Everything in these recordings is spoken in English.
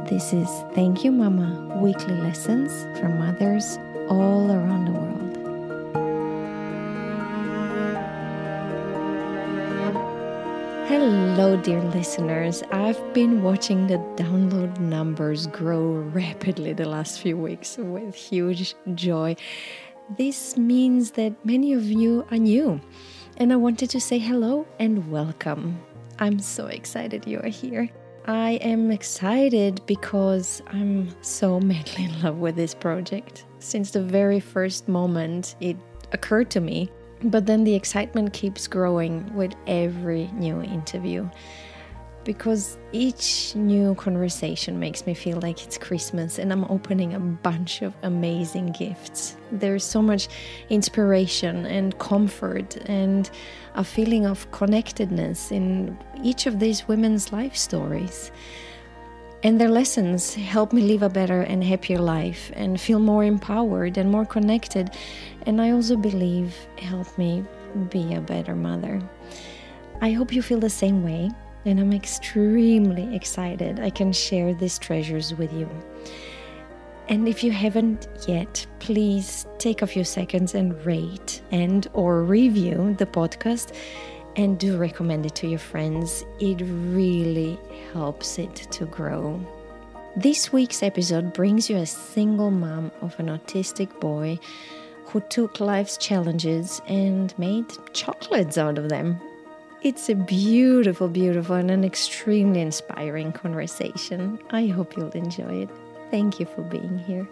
This is Thank You Mama, weekly lessons from mothers all around the world. Hello, dear listeners. I've been watching the download numbers grow rapidly the last few weeks with huge joy. This means that many of you are new, and I wanted to say hello and welcome. I'm so excited you are here. I am excited because I'm so madly in love with this project. Since the very first moment it occurred to me, but then the excitement keeps growing with every new interview. Because each new conversation makes me feel like it's Christmas and I'm opening a bunch of amazing gifts. There's so much inspiration and comfort and a feeling of connectedness in each of these women's life stories. And their lessons help me live a better and happier life and feel more empowered and more connected. And I also believe help me be a better mother. I hope you feel the same way. And I'm extremely excited I can share these treasures with you. And if you haven't yet, please take a few seconds and rate and or review the podcast, and do recommend it to your friends. It really helps it to grow. This week's episode brings you a single mom of an autistic boy who took life's challenges and made chocolates out of them. It's a beautiful, beautiful, and an extremely inspiring conversation. I hope you'll enjoy it. Thank you for being here.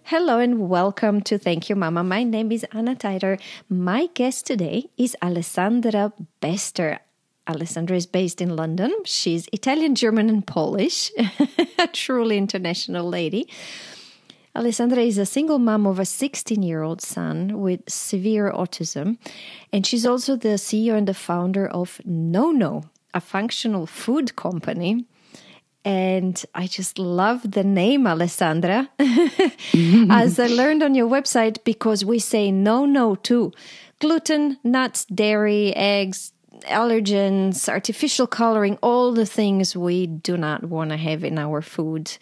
Hello and welcome to Thank You Mama. My name is Anna Teider. My guest today is Alessandra Bester. Alessandra is based in London. She's Italian, German, and Polish. A truly international lady. Alessandra is a single mom of a 16-year-old son with severe autism, and she's also the CEO and the founder of NoNo, a functional food company. And I just love the name, Alessandra, as I learned on your website, because we say no to gluten, nuts, dairy, eggs, allergens, artificial coloring, all the things we do not want to have in our food.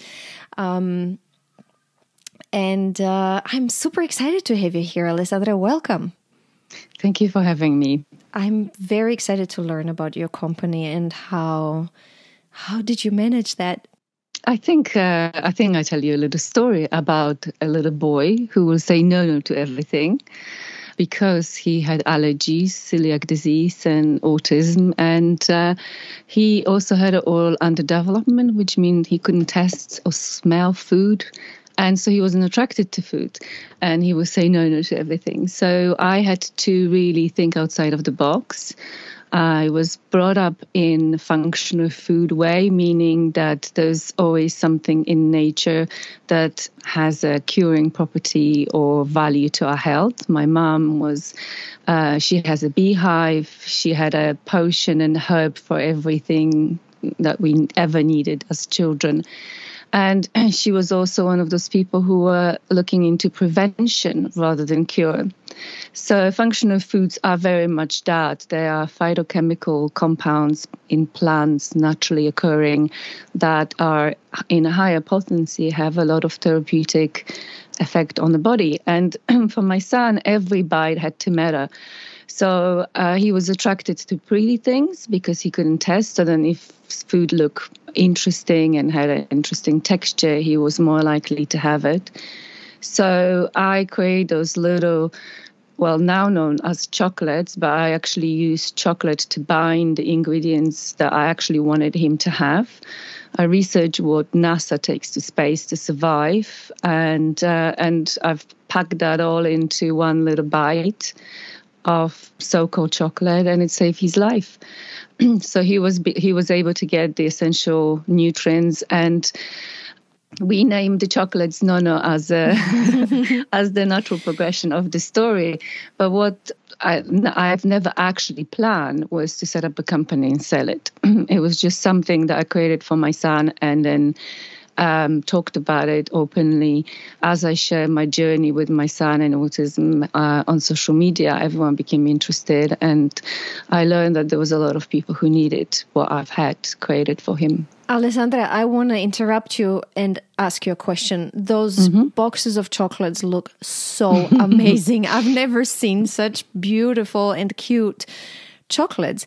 And I'm super excited to have you here, Alessandra. Welcome. Thank you for having me. I'm very excited to learn about your company and how did you manage that? I think I tell you a little story about a little boy who will say no to everything because he had allergies, celiac disease, and autism, and he also had it all under development, which means he couldn't taste or smell food. And so he wasn't attracted to food, and he would say no to everything. So I had to really think outside of the box. I was brought up in a functional food way, meaning that there's always something in nature that has a curing property or value to our health. My mom was, she has a beehive. She had a potion and herb for everything that we ever needed as children. And she was also one of those people who were looking into prevention rather than cure. So functional foods are very much that. They are phytochemical compounds in plants naturally occurring that are in a higher potency, have a lot of therapeutic effect on the body. And for my son, every bite had to matter. So he was attracted to pretty things because he couldn't taste. So then if food looked interesting and had an interesting texture, he was more likely to have it. So I create those little, well, now known as chocolates, but I actually used chocolate to bind the ingredients that I actually wanted him to have. I researched what NASA takes to space to survive, and I've packed that all into one little bite of so-called chocolate, and it saved his life. So he was able to get the essential nutrients, and we named the chocolates NoNo as as the natural progression of the story. But what I've never actually planned was to set up a company and sell it. It was just something that I created for my son, and then talked about it openly. As I shared my journey with my son and autism on social media, everyone became interested, and I learned that there was a lot of people who needed what I've had created for him. Alessandra, I want to interrupt you and ask you a question. Those boxes of chocolates look so amazing. I've never seen such beautiful and cute chocolates.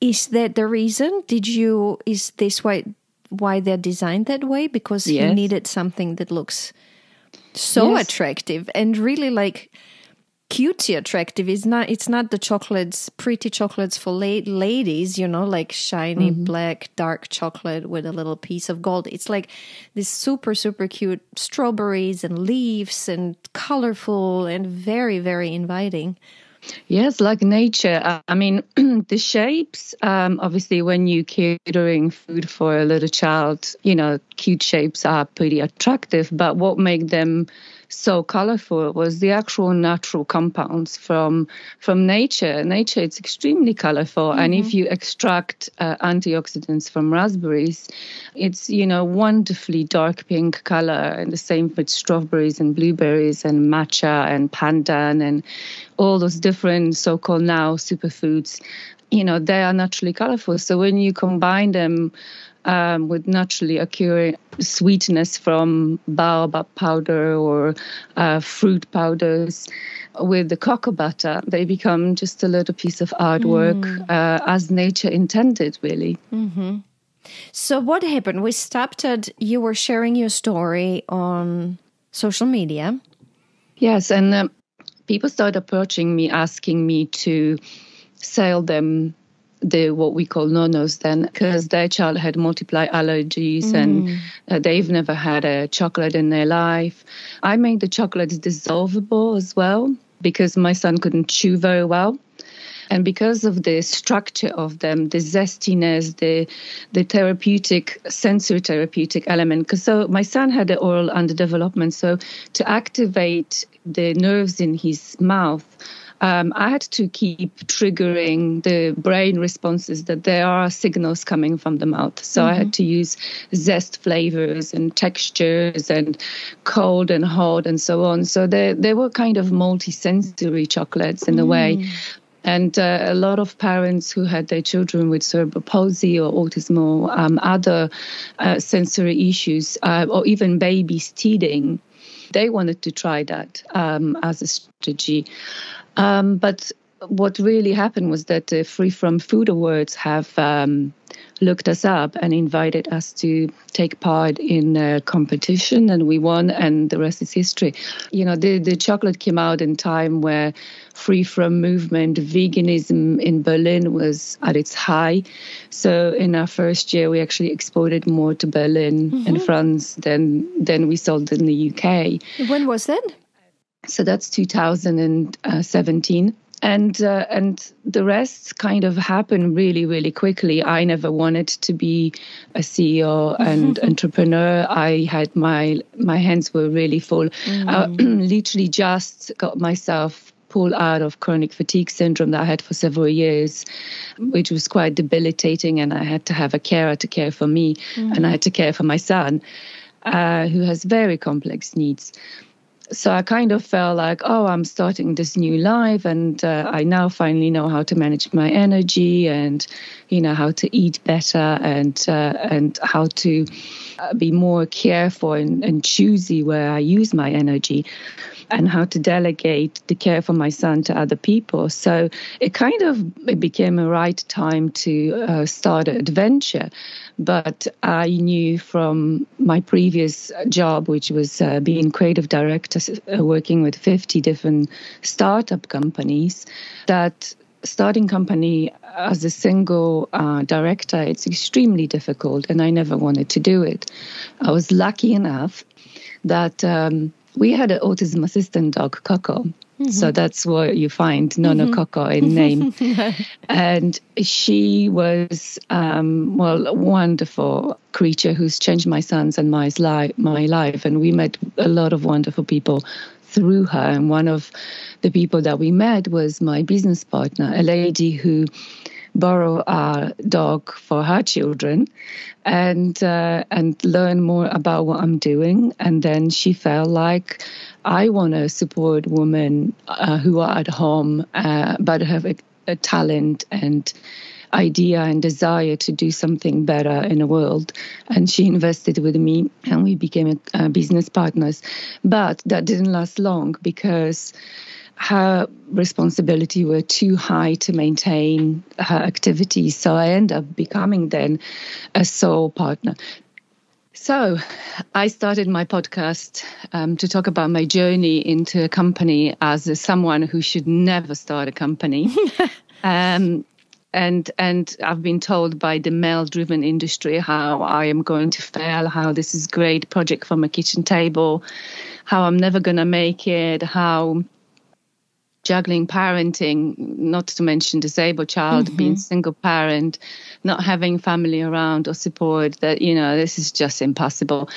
Is that the reason? Is this why they're designed that way? Because he needed something that looks so attractive and really like cutesy attractive. It's not the chocolates, pretty chocolates for ladies, like shiny black dark chocolate with a little piece of gold. It's like this super, super cute strawberries and leaves and colorful and very, very inviting. Yes, like nature. I mean, the shapes, obviously, when you're catering food for a little child, cute shapes are pretty attractive. But what made them so colorful was the actual natural compounds from nature. Nature, it's extremely colorful. And if you extract antioxidants from raspberries, it's, wonderfully dark pink color. And the same with strawberries and blueberries and matcha and pandan and all those different so-called now superfoods, they are naturally colorful. So when you combine them with naturally occurring sweetness from baobab powder or fruit powders with the cocoa butter, they become just a little piece of artwork as nature intended, really. Mm-hmm. So what happened? We stopped at, you were sharing your story on social media. Yes, and people started approaching me, asking me to sell them what we call nonos then, because their child had multiple allergies and they've never had a chocolate in their life. I made the chocolates dissolvable as well because my son couldn't chew very well. And because of the structure of them, the zestiness, the therapeutic, sensory therapeutic element, because so my son had an oral underdevelopment, so to activate the nerves in his mouth, I had to keep triggering the brain responses that there are signals coming from the mouth. So I had to use zest flavors and textures and cold and hot and so on. So they were kind of multi-sensory chocolates in a way. And a lot of parents who had their children with cerebral palsy or autism or other sensory issues, or even babies teething, they wanted to try that as a strategy. But what really happened was that the Free From Food Awards have looked us up and invited us to take part in a competition, and we won, and the rest is history. The chocolate came out in time where free from movement, veganism in Berlin was at its high. So in our first year, we actually exported more to Berlin and France than we sold in the UK. When was that? So that's 2017. And the rest kind of happened really, really quickly. I never wanted to be a CEO and entrepreneur. I had my hands were really full. I literally just got myself pulled out of chronic fatigue syndrome that I had for several years, which was quite debilitating. And I had to have a carer to care for me. And I had to care for my son, who has very complex needs. So I kind of felt like, I'm starting this new life, and I now finally know how to manage my energy, and how to eat better, and how to be more careful and choosy where I use my energy, and how to delegate the care for my son to other people. So it became a right time to start an adventure. But I knew from my previous job, which was being creative director, working with 50 different startup companies, that starting company as a single director, it's extremely difficult, and I never wanted to do it. I was lucky enough that we had an autism assistant dog, Coco. So that's what you find, Nono Coco in name. And she was, a wonderful creature who's changed my son's and my life. And we met a lot of wonderful people through her. And one of the people that we met was my business partner, a lady who borrow our dog for her children and learn more about what I'm doing. And then she felt like I want to support women who are at home but have a talent and idea and desire to do something better in the world. And she invested with me and we became business partners. But that didn't last long because her responsibility were too high to maintain her activities. So I ended up becoming then a sole partner. So I started my podcast to talk about my journey into a company as someone who should never start a company. And I've been told by the male-driven industry how I am going to fail, how this is great project from a kitchen table, how I'm never going to make it, how juggling parenting, not to mention disabled child, being single parent, not having family around or support, that, this is just impossible.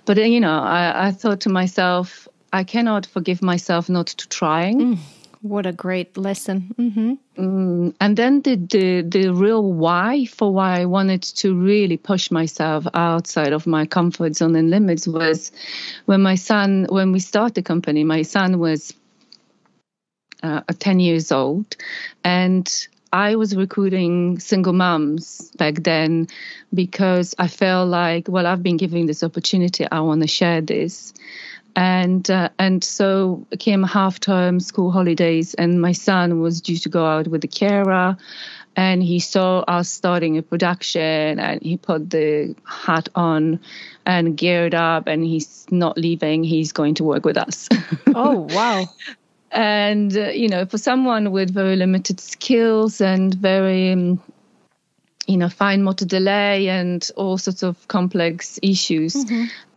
But, I thought to myself, I cannot forgive myself not to trying. What a great lesson. And then the real why for why I wanted to really push myself outside of my comfort zone and limits was when we started the company, my son was 10 years old, and I was recruiting single moms back then because I felt like, well, I've been given this opportunity. I want to share this. And so came half-term school holidays, and my son was due to go out with the carer, and he saw us starting a production, and he put the hat on and geared up, and he's not leaving. He's going to work with us. Oh, wow. And, for someone with very limited skills and very, fine motor delay and all sorts of complex issues,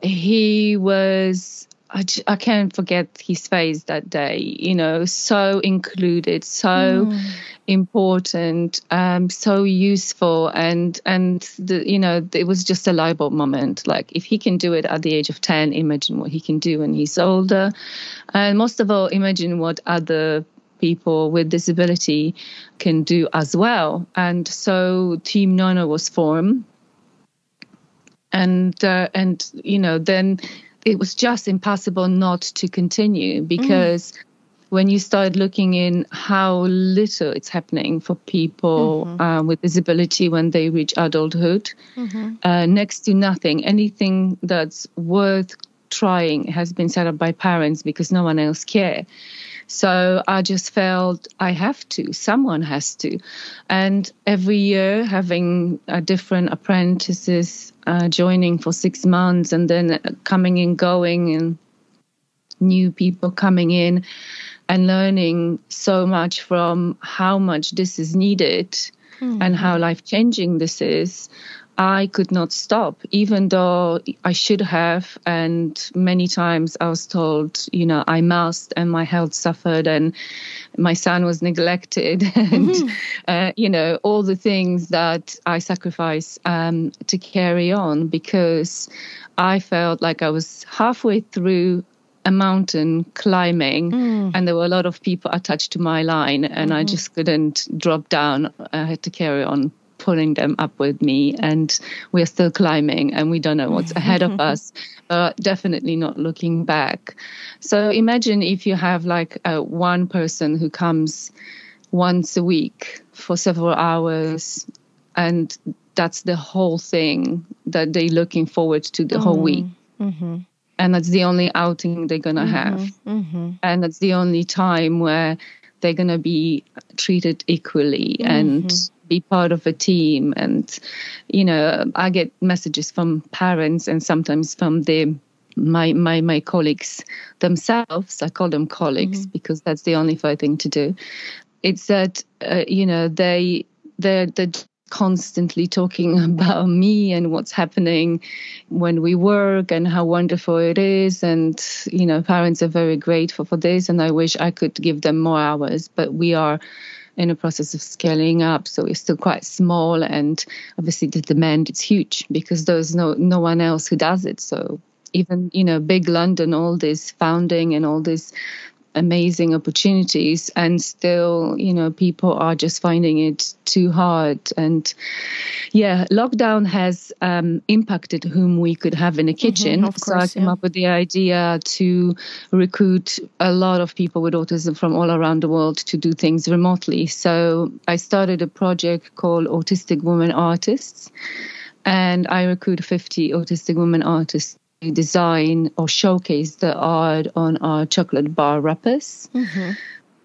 he was... I can't forget his face that day, so included, so important, so useful. And it was just a light bulb moment. Like, if he can do it at the age of 10, imagine what he can do when he's older. And most of all, imagine what other people with disability can do as well. And so Team Nono was formed. And then it was just impossible not to continue, because when you start looking in how little it's happening for people with disability when they reach adulthood, next to nothing. Anything that's worth trying has been set up by parents because no one else cares. So I just felt someone has to. And every year having different apprentices joining for 6 months and then coming and going, and new people coming in and learning so much from how much this is needed and how life-changing this is, I could not stop, even though I should have. And many times I was told, I must, and my health suffered and my son was neglected and, all the things that I sacrificed to carry on, because I felt like I was halfway through a mountain climbing and there were a lot of people attached to my line and I just couldn't drop down. I had to carry on pulling them up with me, and we're still climbing and we don't know what's ahead of us, but definitely not looking back. So imagine if you have like one person who comes once a week for several hours, and that's the whole thing that they're looking forward to the whole week. And that's the only outing they're going to have. And that's the only time where they're going to be treated equally and be part of a team. And, I get messages from parents and sometimes from my colleagues themselves. I call them colleagues because that's the only fair thing to do. It's that, they're constantly talking about me and what's happening when we work and how wonderful it is. And, parents are very grateful for this. And I wish I could give them more hours, but we are in a process of scaling up. So we're still quite small. And obviously the demand is huge because there's no one else who does it. So even, big London, all this founding and all this amazing opportunities, and still, people are just finding it too hard. And lockdown has impacted whom we could have in the kitchen. Of course, so I came up with the idea to recruit a lot of people with autism from all around the world to do things remotely. So I started a project called Autistic Women Artists, and I recruit 50 autistic women artists to design or showcase the art on our chocolate bar wrappers.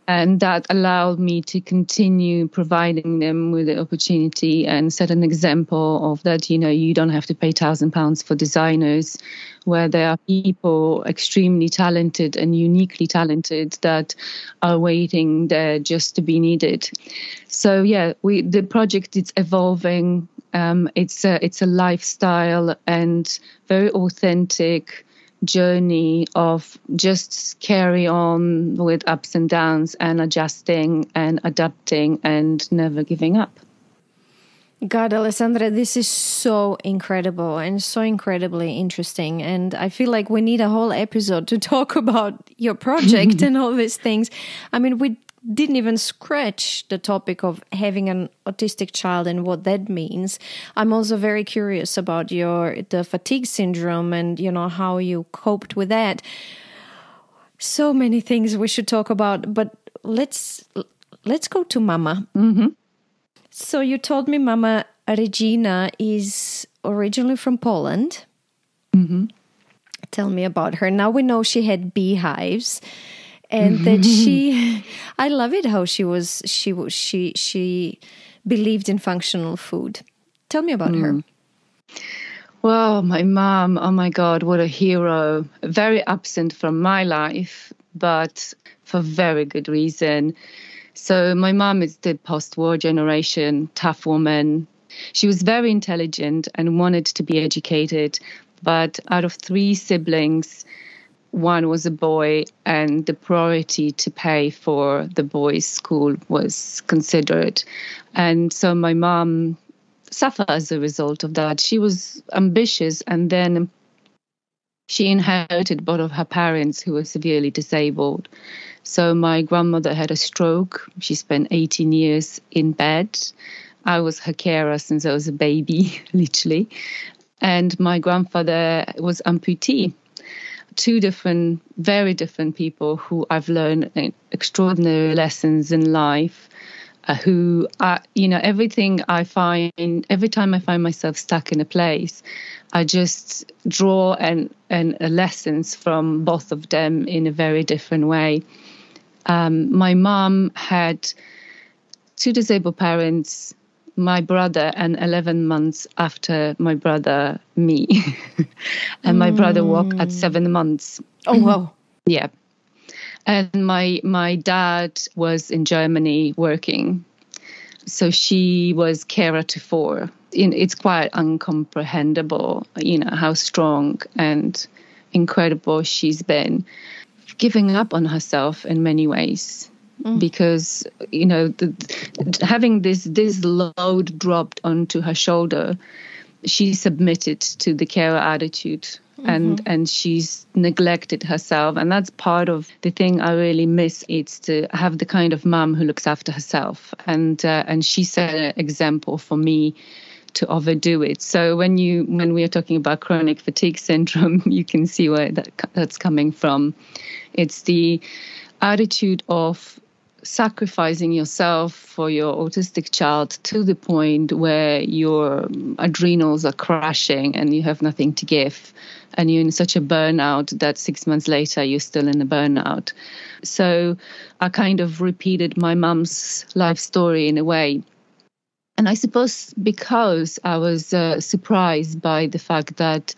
And that allowed me to continue providing them with the opportunity and set an example of that, you don't have to pay £1,000 for designers, where there are people extremely talented and uniquely talented that are waiting there just to be needed. So, the project is evolving. It's a lifestyle and very authentic journey of just carry on with ups and downs and adjusting and adapting and never giving up. God, Alessandra, this is so incredible and so incredibly interesting. And I feel like we need a whole episode to talk about your project and all these things. I mean, we didn't even scratch the topic of having an autistic child and what that means. I'm also very curious about the fatigue syndrome and, how you coped with that. So many things we should talk about, but let's go to Mama. So you told me Mama Regina is originally from Poland. Tell me about her. Now we know she had beehives. And that I love it how she believed in functional food. Tell me about her. Well, my mom, oh my God, what a hero. Very absent from my life, but for very good reason. So my mom is the post-war generation, tough woman. She was very intelligent and wanted to be educated. But out of 3 siblings, one was a boy, and the priority to pay for the boys' school was considered. And so my mom suffered as a result of that. She was ambitious, and then she inherited both of her parents who were severely disabled. So my grandmother had a stroke. She spent 18 years in bed. I was her carer since I was a baby, literally. And my grandfather was amputee. 2 very different people who I've learned extraordinary lessons in life, who are, every time I find myself stuck in a place, I just draw and lessons from both of them in a very different way. My mom had 2 disabled parents, my brother, and 11 months after my brother, me. And my brother woke at 7 months. Oh, wow. Yeah. And my dad was in Germany working. So she was carer to 4. It's quite incomprehensible, how strong and incredible she's been, giving up on herself in many ways. Because, having this load dropped onto her shoulder, she submitted to the carer attitude and she's neglected herself. And that's part of the thing I really miss. It's to have the kind of mom who looks after herself. And she set an example for me to overdo it. So when we are talking about chronic fatigue syndrome, you can see where that's coming from. It's the attitude of sacrificing yourself for your autistic child to the point where your adrenals are crashing and you have nothing to give, and you're in such a burnout that 6 months later you're still in a burnout. So I kind of repeated my mum's life story in a way. And I suppose because I was surprised by the fact that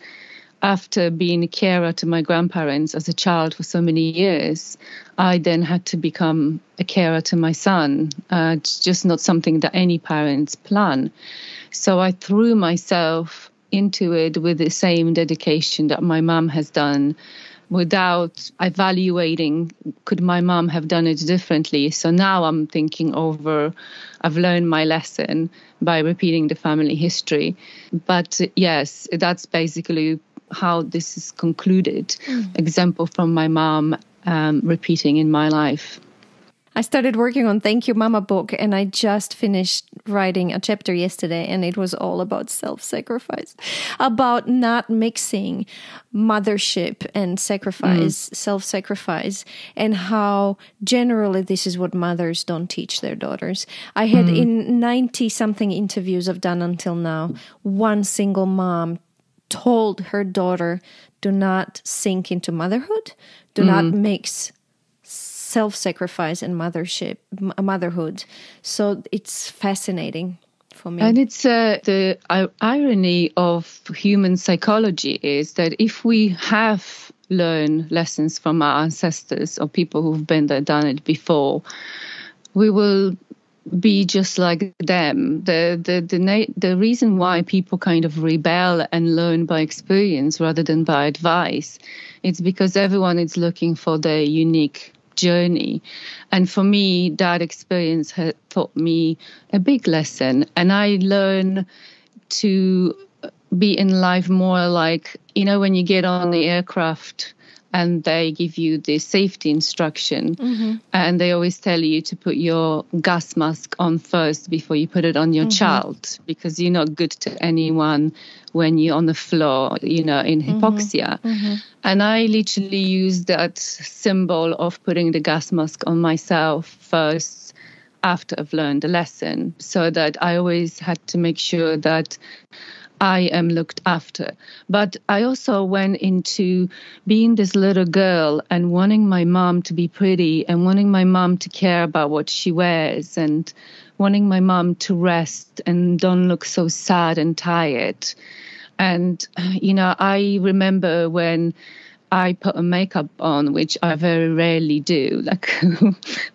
after being a carer to my grandparents as a child for so many years, I then had to become a carer to my son. It's just not something that any parents plan. So I threw myself into it with the same dedication that my mom has done, without evaluating, could my mom have done it differently? So now I'm thinking over, I've learned my lesson by repeating the family history. But yes, that's basically how this is concluded. Example from my mom repeating in my life. I started working on Thank You Mama book, and I just finished writing a chapter yesterday, and it was all about self-sacrifice, about not mixing mothership and sacrifice, self-sacrifice, and how generally this is what mothers don't teach their daughters. I had in 90-something interviews I've done until now, one single mom told her daughter, do not sink into motherhood, do not mix self-sacrifice and motherhood. So it's fascinating for me. And it's the irony of human psychology is that if we have learned lessons from our ancestors or people who've been there, done it before, we will be just like them. The reason why people kind of rebel and learn by experience rather than by advice, it's because everyone is looking for their unique journey. And for me, that experience had taught me a big lesson. And I learned to be in life more like, you know, when you get on the aircraft and they give you the safety instruction and they always tell you to put your gas mask on first before you put it on your child, because you're not good to anyone when you're on the floor, you know, in hypoxia. And I literally used that symbol of putting the gas mask on myself first after I've learned the lesson, so that I always had to make sure that I am looked after. But I also went into being this little girl and wanting my mom to be pretty and wanting my mom to care about what she wears and wanting my mom to rest and don't look so sad and tired. And, you know, I remember when I put a makeup on, which I very rarely do, like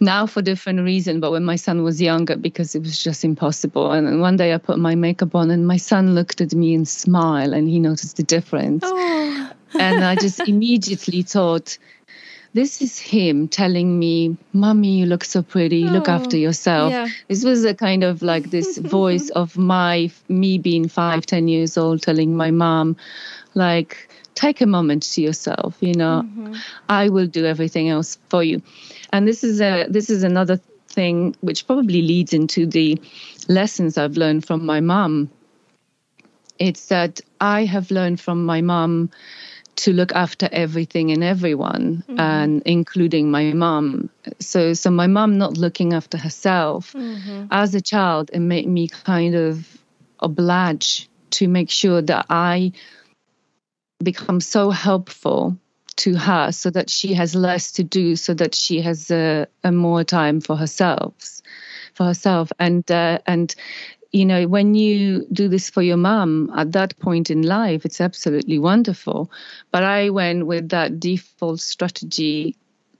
now for different reason, but when my son was younger, because it was just impossible. And then one day I put my makeup on and my son looked at me and smiled and he noticed the difference. Oh. And I just immediately thought, this is him telling me, Mommy, you look so pretty, look after yourself. Yeah. This was a kind of like this voice of me being 5-10 years old telling my mom, like, take a moment to yourself, you know, I will do everything else for you. And this is another thing which probably leads into the lessons I've learned from my mom. It's that I have learned from my mom to look after everything and everyone, and including my mom. So my mom not looking after herself as a child, it made me kind of oblige to make sure that I become so helpful to her so that she has less to do, so that she has a more time for herself. And you know, when you do this for your mom at that point in life, it's absolutely wonderful. But I went with that default strategy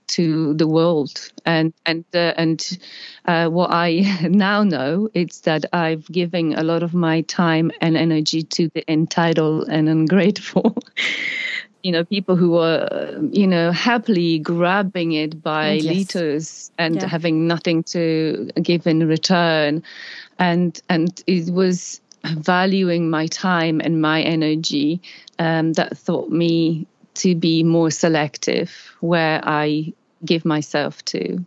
to the world, and what I now know is that I've given a lot of my time and energy to the entitled and ungrateful, you know, people who are, you know, happily grabbing it by liters and having nothing to give in return, and it was valuing my time and my energy that taught me to be more selective where I give myself to.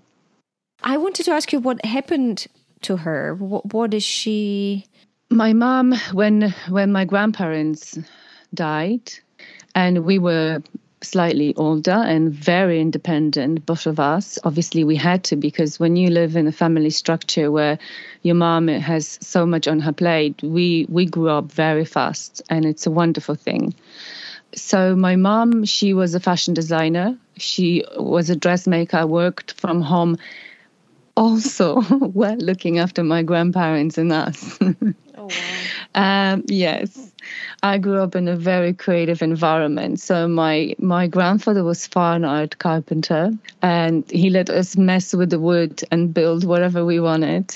I wanted to ask you what happened to her. What is she? My mom, when my grandparents died, and we were slightly older and very independent, both of us. Obviously, we had to, because when you live in a family structure where your mom has so much on her plate, we grew up very fast, and it's a wonderful thing. So my mom, she was a fashion designer. She was a dressmaker, worked from home, also while looking after my grandparents and us. Oh, wow. Yes, I grew up in a very creative environment. So my grandfather was fine art carpenter, and he let us mess with the wood and build whatever we wanted.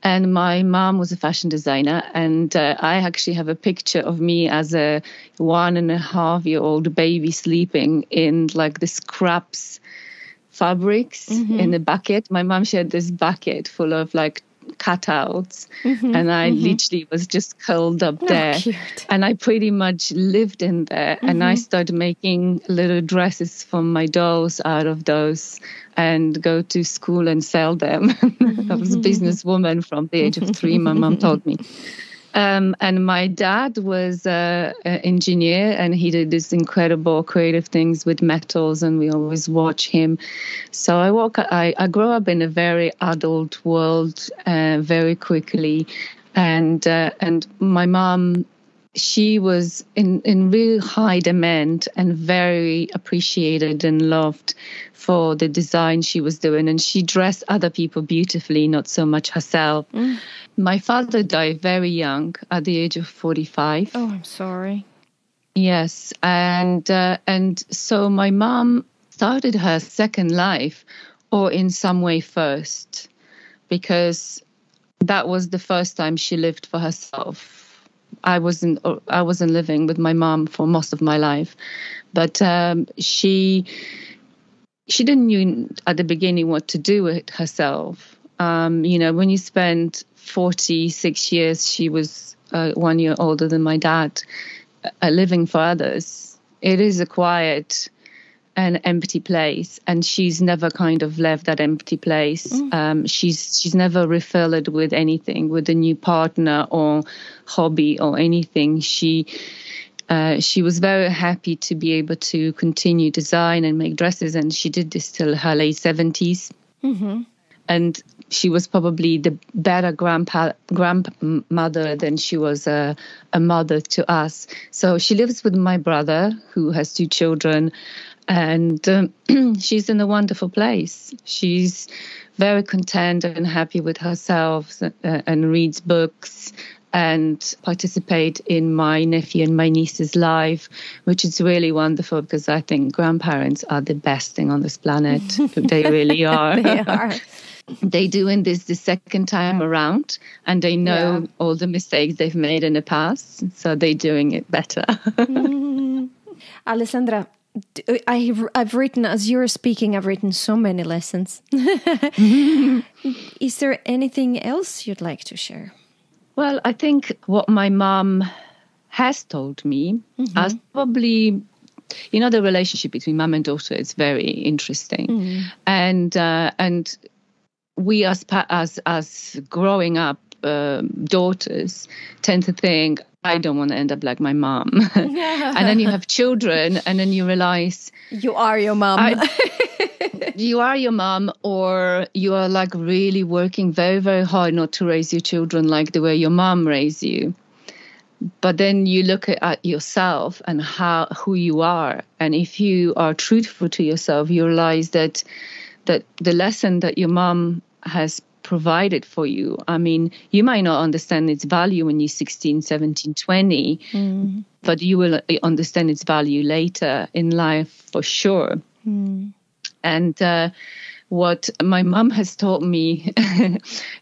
And my mom was a fashion designer, and I actually have a picture of me as a 1.5-year-old baby sleeping in like the scraps fabrics in a bucket. My mom, she had this bucket full of like cutouts, and I literally was just curled up there. Cute. And I pretty much lived in there. And I started making little dresses for my dolls out of those and go to school and sell them. I was a businesswoman from the age of 3, my mom told me. And my dad was an engineer, and he did these incredible creative things with metals, and we always watch him. So I grew up in a very adult world very quickly, and my mom, she was in real high demand and very appreciated and loved for the design she was doing. And she dressed other people beautifully, not so much herself. My father died very young, at the age of 45. Oh, I'm sorry. Yes. And so my mom started her second life, or in some way first, because that was the first time she lived for herself. I wasn't living with my mom for most of my life, but she didn't know at the beginning what to do with herself. When you spend 46 years, she was 1 year older than my dad, living for others. It is a quiet and empty place, and she's never kind of left that empty place. She's never refilled it with anything, with a new partner or hobby or anything. She was very happy to be able to continue design and make dresses, and she did this till her late 70s. And she was probably the better grandmother than she was a mother to us. So she lives with my brother, who has 2 children, and she's in a wonderful place. She's very content and happy with herself, and reads books and participate in my nephew and my niece's life, which is really wonderful, because I think grandparents are the best thing on this planet. They really are. They are. They doing this the second time around, and they know all the mistakes they've made in the past, so they're doing it better. Alessandra, I've written, as you're speaking, I've written so many lessons. Is there anything else you'd like to share? Well, I think what my mom has told me, as probably, the relationship between mom and daughter is very interesting. And we as growing up daughters tend to think, I don't want to end up like my mom. And then you have children, and then you realize you are your mom. You are your mom, or you are like really working very, very hard not to raise your children like the way your mom raised you. But then you look at yourself and who you are. And if you are truthful to yourself, you realize that the lesson that your mom has provided for you, I mean, you might not understand its value when you're 16, 17, 20, but you will understand its value later in life for sure. And what my mom has taught me,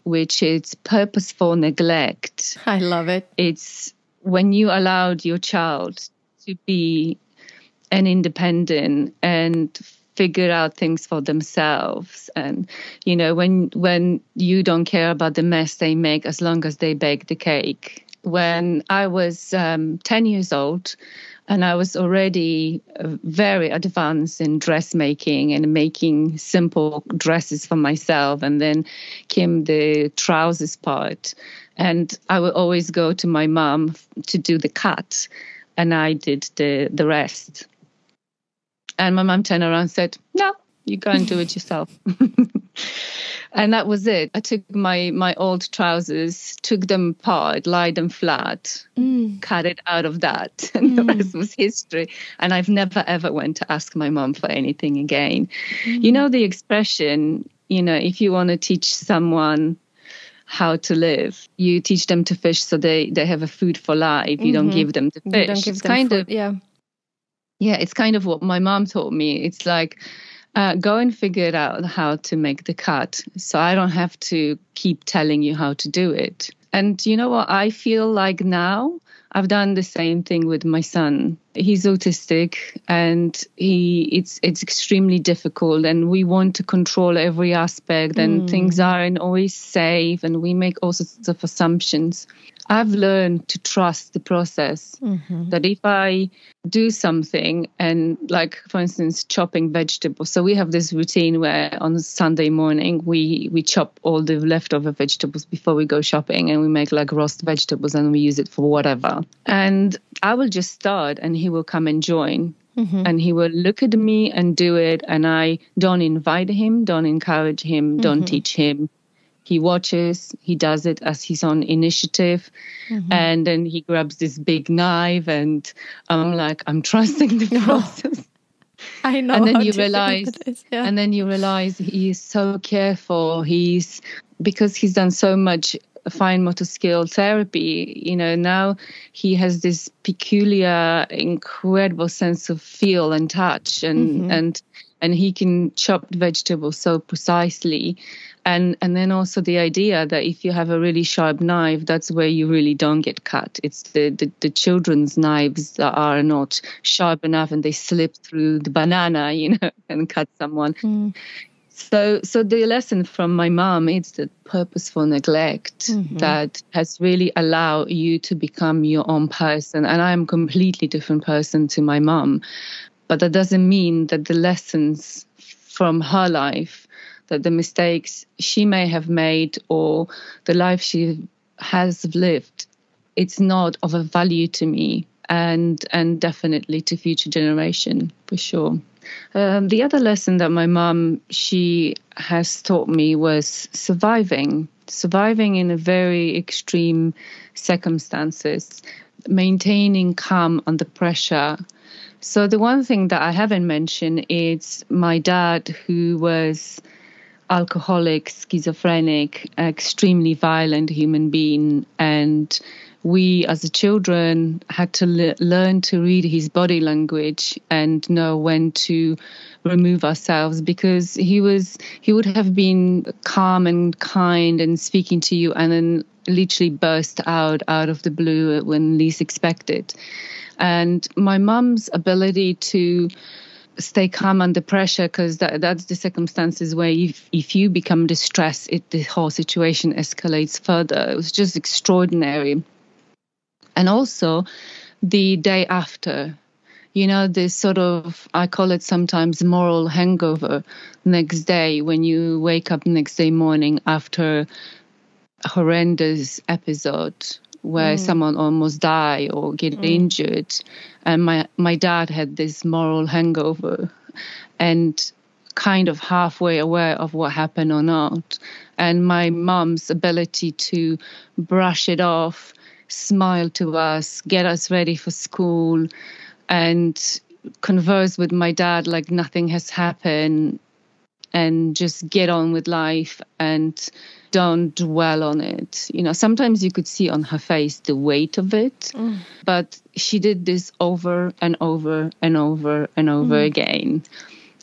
which is purposeful neglect. I love it. It's when you allowed your child to be an independent and figure out things for themselves, and when you don't care about the mess they make as long as they bake the cake. When I was 10 years old, and I was already very advanced in dressmaking and making simple dresses for myself, and then came the trousers part, and I would always go to my mom to do the cut, and I did the rest. And my mom turned around and said, no, you go and do it yourself. And that was it. I took my old trousers, took them apart, lied them flat, cut it out of that. And the rest was history. And I've never, ever went to ask my mom for anything again. You know the expression, if you want to teach someone how to live, you teach them to fish so they have a food for life. You don't give them the fish. You don't give them food, Yeah, it's kind of what my mom taught me. It's like, go and figure out how to make the cut, so I don't have to keep telling you how to do it. And you know what? I feel like now I've done the same thing with my son. He's autistic, and it's extremely difficult, and we want to control every aspect, and things aren't always safe, and we make all sorts of assumptions. I've learned to trust the process, that if I do something, and like, for instance, chopping vegetables. So we have this routine where on Sunday morning, we chop all the leftover vegetables before we go shopping, and we make like roast vegetables, and we use it for whatever. And I will just start, and he will come and join. And he will look at me and do it. And I don't invite him, don't encourage him, don't teach him. He watches, he does it as his own initiative. And then he grabs this big knife, and I'm like, I'm trusting the process. I know. And then you realize, and then you realize he is so careful. Because he's done so much fine motor skill therapy, you know, now he has this peculiar, incredible sense of feel and touch, and he can chop vegetables so precisely. And then also the idea that if you have a really sharp knife, that's where you really don't get cut. It's the children's knives that are not sharp enough, and they slip through the banana, you know, and cut someone. So the lesson from my mom is that purposeful neglect that has really allowed you to become your own person. And I am a completely different person to my mom. But that doesn't mean that the lessons from her life, that the mistakes she may have made or the life she has lived, it's not of a value to me and definitely to future generation, for sure. The other lesson that my mom, she has taught me was surviving in a very extreme circumstances, maintaining calm under pressure. So the one thing that I haven't mentioned is my dad, who was alcoholic, schizophrenic, extremely violent human being. And we as children had to learn to read his body language and know when to remove ourselves, because he would have been calm and kind and speaking to you, and then literally burst out of the blue when least expected. And my mom's ability to stay calm under pressure, because that's the circumstances where if you become distressed, the whole situation escalates further. It was just extraordinary. And also the day after, you know, this sort of, I call it sometimes moral hangover next day, when you wake up next day morning after a horrendous episode where someone almost die or get injured. And my dad had this moral hangover and kind of halfway aware of what happened or not. And my mom's ability to brush it off, smile to us, get us ready for school, and converse with my dad like nothing has happened, and just get on with life and don't dwell on it. You know, sometimes you could see on her face the weight of it, but she did this over and over and over and over again.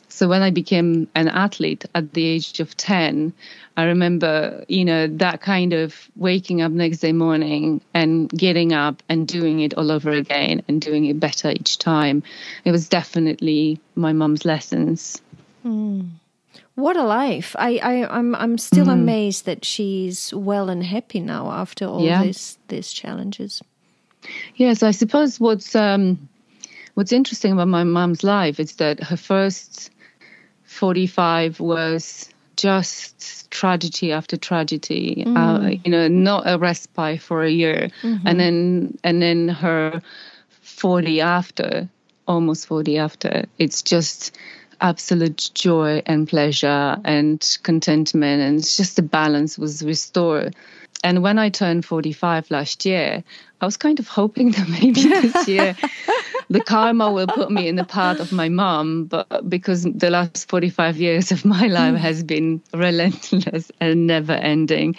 So when I became an athlete at the age of 10, I remember, you know, that kind of waking up next day morning and getting up and doing it all over again and doing it better each time. It was definitely my mom's lessons. What a life. I'm still amazed that she's well and happy now after all these challenges. Yes, I suppose what's interesting about my mom's life is that her first 45 was just tragedy after tragedy, you know, not a respite for a year. And then her 40 after, almost 40 after, it's just absolute joy and pleasure and contentment, and it's just the balance was restored. And when I turned 45 last year, I was kind of hoping that maybe this year the karma will put me in the path of my mom, but because the last 45 years of my life has been relentless and never ending.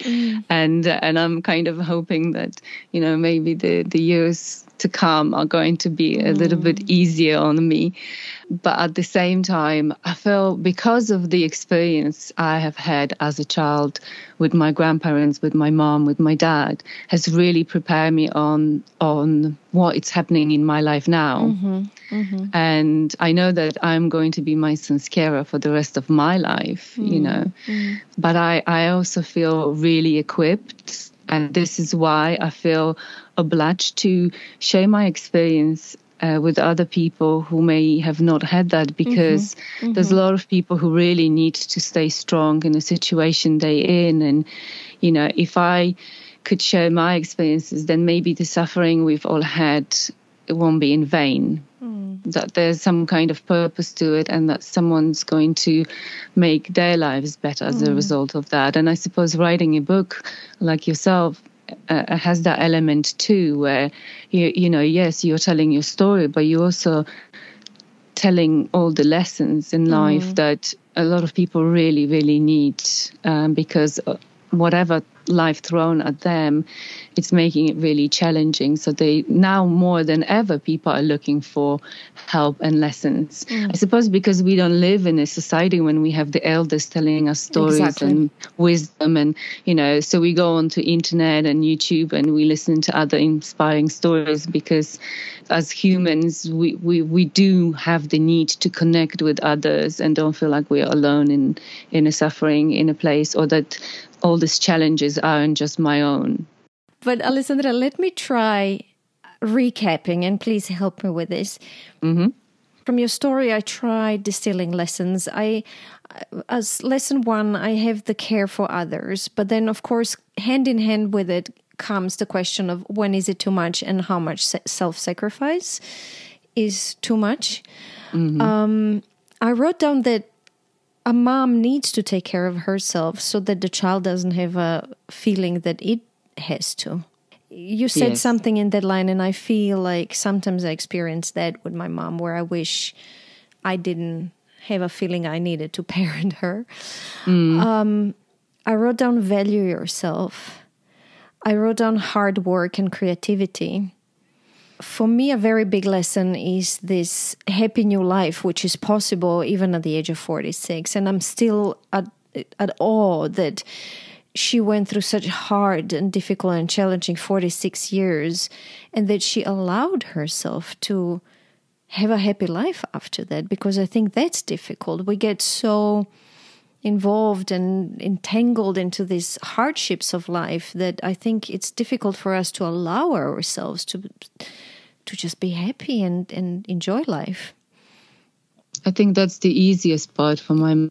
And I'm kind of hoping that, you know, maybe the years to come are going to be a little bit easier on me. But at the same time, I feel because of the experience I have had as a child with my grandparents, with my mom, with my dad, has really prepared me on what is happening in my life now. And I know that I'm going to be my son's carer for the rest of my life, you know. But I also feel really equipped. And this is why I feel obliged to share my experience with other people who may have not had that, because there's a lot of people who really need to stay strong in the situation they're in. And, you know, if I could share my experiences, then maybe the suffering we've all had, it won't be in vain. That there's some kind of purpose to it, and that someone's going to make their lives better as a result of that. And I suppose writing a book like yourself has that element too, where you know, yes, you're telling your story, but you're also telling all the lessons in life that a lot of people really, really need, because whatever life thrown at them, it's making it really challenging. So they now more than ever, people are looking for help and lessons. I suppose because we don't live in a society when we have the elders telling us stories and wisdom, and you know, so we go onto internet and YouTube and we listen to other inspiring stories, because as humans we do have the need to connect with others and don't feel like we're alone in a suffering in a place, or that all these challenges aren't just my own. But Alessandra, let me try recapping, and please help me with this. From your story, I tried distilling lessons. As lesson one, I have the care for others. But then, of course, hand in hand with it comes the question of when is it too much and how much self-sacrifice is too much. I wrote down that a mom needs to take care of herself so that the child doesn't have a feeling that it has to. You said something in that line, and I feel like sometimes I experience that with my mom, where I wish I didn't have a feeling I needed to parent her. I wrote down value yourself. I wrote down hard work and creativity. For me, a very big lesson is this happy new life, which is possible even at the age of 46. And I'm still at awe that she went through such hard and difficult and challenging 46 years, and that she allowed herself to have a happy life after that, because I think that's difficult. We get so involved and entangled into these hardships of life that I think it's difficult for us to allow ourselves to just be happy and enjoy life. I think that's the easiest part for my mom.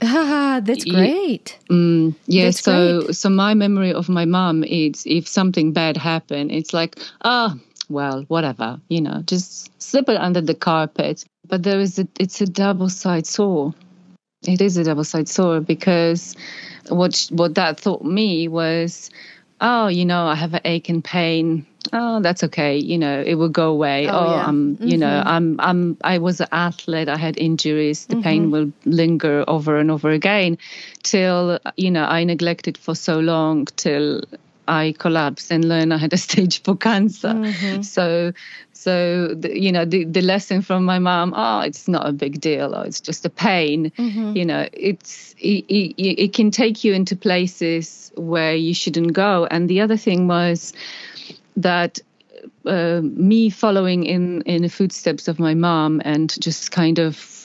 That's great. That's great. So my memory of my mom is, if something bad happened, it's like, well, whatever, you know, just slip it under the carpet. But it's a double-sided sword. It is a double-sided sword, because what that taught me was, you know, I have an ache and pain. Oh, that's okay. You know, it will go away. You know, I was an athlete. I had injuries. The pain will linger over and over again till, you know, I neglected for so long till I collapsed and learned I had a stage 4 cancer. So you know, the lesson from my mom, it's not a big deal, or it's just a pain. You know, it can take you into places where you shouldn't go. And the other thing was that me following in the footsteps of my mom and just kind of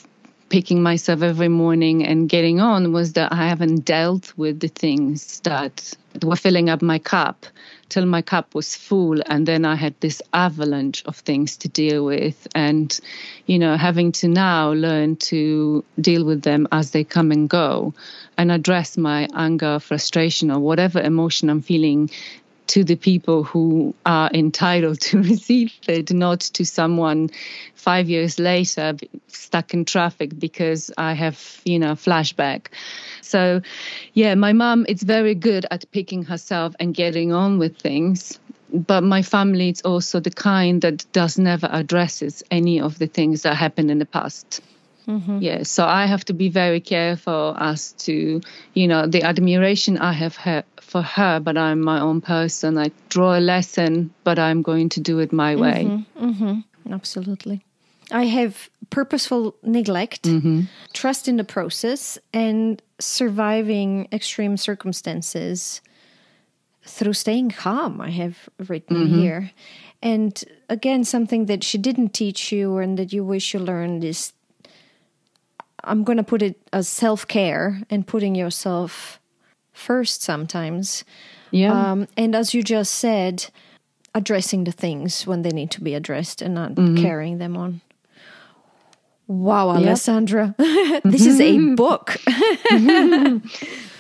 picking myself every morning and getting on, was that I haven't dealt with the things that were filling up my cup till my cup was full. And then I had this avalanche of things to deal with, and, you know, having to now learn to deal with them as they come and go, and address my anger, frustration, or whatever emotion I'm feeling to the people who are entitled to receive it, not to someone 5 years later stuck in traffic because I have, you know, flashback. So, yeah, my mom is very good at picking herself and getting on with things. But my family is also the kind that never addresses any of the things that happened in the past. Yeah, so I have to be very careful as to, the admiration I have for her, but I'm my own person. I draw a lesson, but I'm going to do it my way. Absolutely. I have purposeful neglect, trust in the process, and surviving extreme circumstances through staying calm, I have written here. And again, something that she didn't teach you and that you wish you learned is, I'm going to put it as self-care and putting yourself first sometimes. Yeah. And as you just said, addressing the things when they need to be addressed and not carrying them on. Wow, Alessandra, this is a book.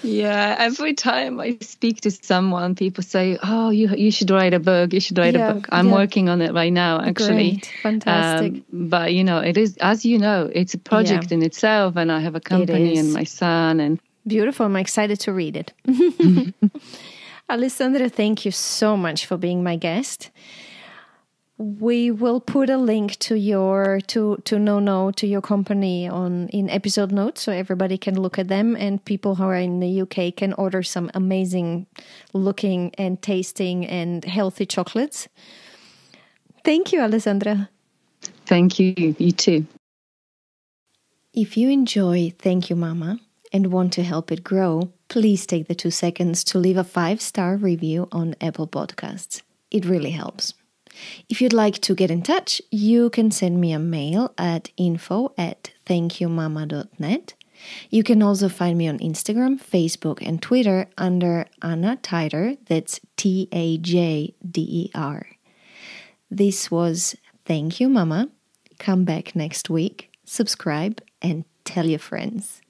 Yeah, every time I speak to someone, people say, "Oh, you should write a book. You should write a book." I'm working on it right now, actually. Great. Fantastic. But it is, as you know, it's a project in itself, and I have a company and my son. And beautiful. I'm excited to read it. Alessandra, thank you so much for being my guest. We will put a link to your to your company in episode notes, so everybody can look at them, and people who are in the UK can order some amazing looking and tasting and healthy chocolates. Thank you, Alessandra. Thank you. You too. If you enjoy Thank You Mama and want to help it grow, please take the 2 seconds to leave a 5-star review on Apple Podcasts. It really helps. If you'd like to get in touch, you can send me a mail at info@thankyouMama.net. You can also find me on Instagram, Facebook, and Twitter under Anna Teider. That's Tajder. This was Thank You Mama. Come back next week, subscribe, and tell your friends.